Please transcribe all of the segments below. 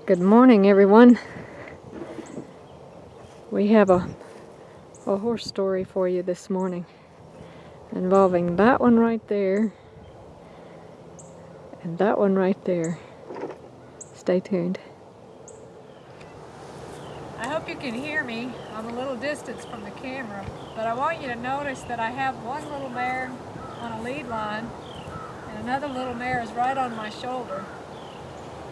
Good morning, everyone. We have a horse story for you this morning involving that one right there and that one right there. Stay tuned. I hope you can hear me. I'm a little distance from the camera, but I want you to notice that I have one little mare on a lead line and another little mare is right on my shoulder.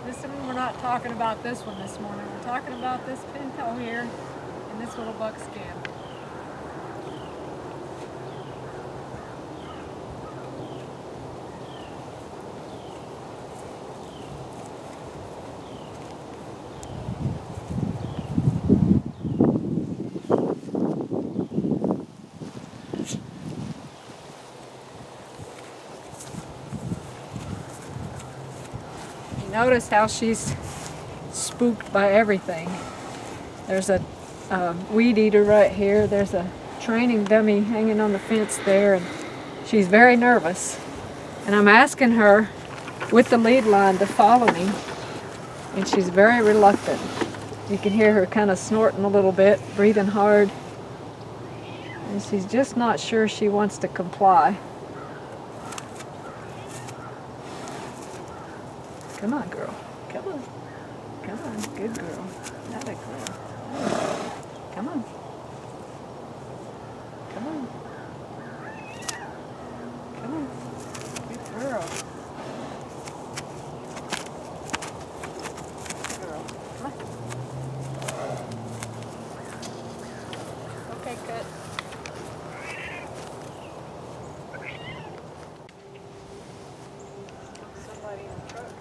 This one, we're not talking about this one this morning. We're talking about this pinto here and this little buckskin. Notice how she's spooked by everything. There's a weed eater right here. There's a training dummy hanging on the fence there, and she's very nervous. And I'm asking her with the lead line to follow me, and she's very reluctant. You can hear her kind of snorting a little bit, breathing hard, and she's just not sure she wants to comply. Come on, girl. Come on. Come on. Good girl. Not a girl. Come on. Come on. Come on. Good girl. Good girl. Come on. Okay, cut. Somebody in the truck.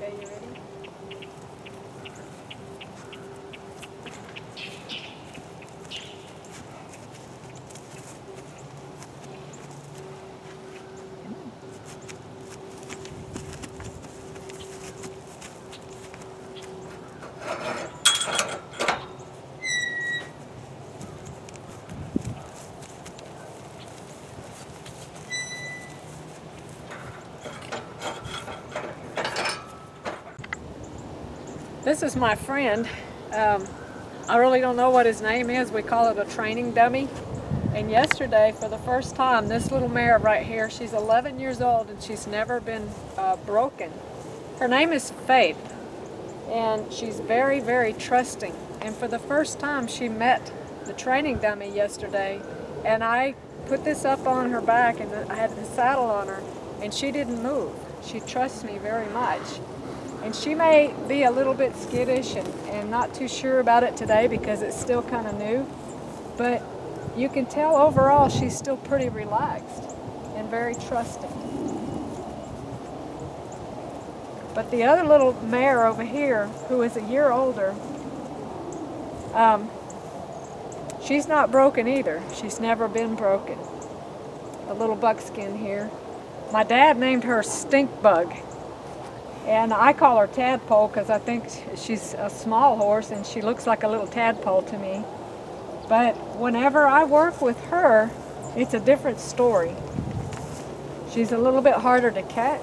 Okay, you ready? This is my friend. I really don't know what his name is. We call it a training dummy. And yesterday, for the first time, this little mare right here, she's 11 years old and she's never been broken. Her name is Faith, and she's very, very trusting. And for the first time, she met the training dummy yesterday, and I put this up on her back and I had the saddle on her, and she didn't move. She trusts me very much. And she may be a little bit skittish and not too sure about it today because it's still kind of new. But you can tell overall she's still pretty relaxed and very trusting. But the other little mare over here, who is a year older, she's not broken either. She's never been broken. The little buckskin here. My dad named her Stink Bug. And I call her Tadpole because I think she's a small horse and she looks like a little tadpole to me. But whenever I work with her, it's a different story. She's a little bit harder to catch.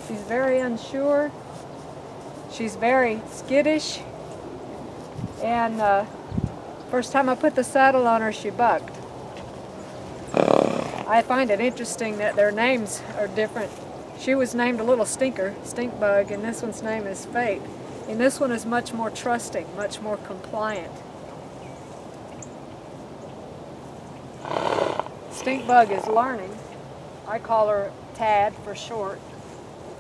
She's very unsure. She's very skittish. And first time I put the saddle on her, she bucked. I find it interesting that their names are different. She was named a little stinker, Stink Bug, and this one's name is Fate. And this one is much more trusting, much more compliant. Stink Bug is learning. I call her Tad for short.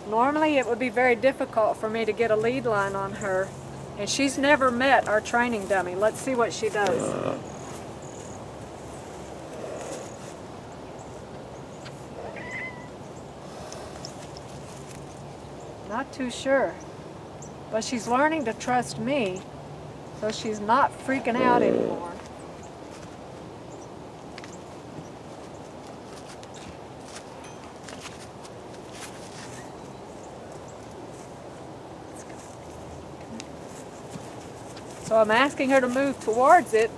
Normally it would be very difficult for me to get a lead line on her, and she's never met our training dummy. Let's see what she does. Not too sure, but she's learning to trust me, so she's not freaking out anymore. So I'm asking her to move towards it,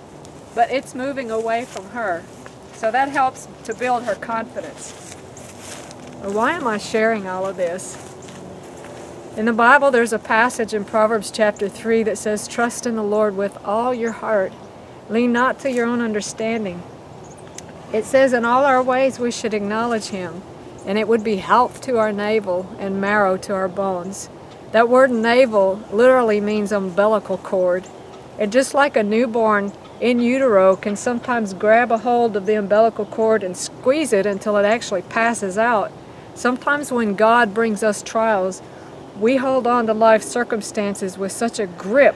but it's moving away from her. So that helps to build her confidence. Why am I sharing all of this? In the Bible, there's a passage in Proverbs chapter 3 that says, "Trust in the Lord with all your heart. Lean not to your own understanding." It says in all our ways we should acknowledge Him, and it would be health to our navel and marrow to our bones. That word navel literally means umbilical cord. And just like a newborn in utero can sometimes grab a hold of the umbilical cord and squeeze it until it actually passes out, sometimes when God brings us trials, we hold on to life circumstances with such a grip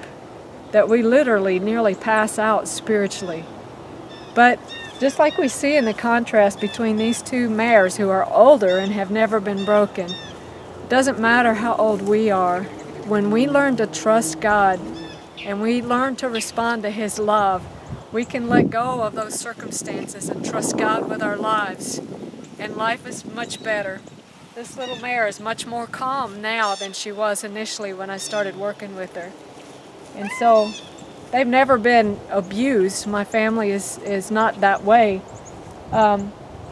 that we literally nearly pass out spiritually. But just like we see in the contrast between these two mares who are older and have never been broken, it doesn't matter how old we are. When we learn to trust God and we learn to respond to His love, we can let go of those circumstances and trust God with our lives. And life is much better. This little mare is much more calm now than she was initially when I started working with her. And so they've never been abused. My family is not that way.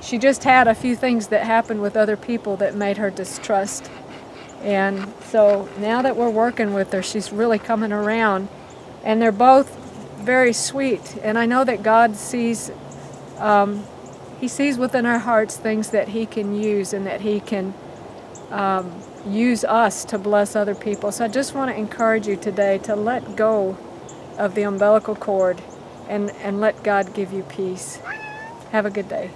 She just had a few things that happened with other people that made her distrust. And so now that we're working with her, she's really coming around. And they're both very sweet. And I know that God sees, He sees within our hearts things that He can use and that He can use us to bless other people. So I just want to encourage you today to let go of the umbilical cord and let God give you peace. Have a good day.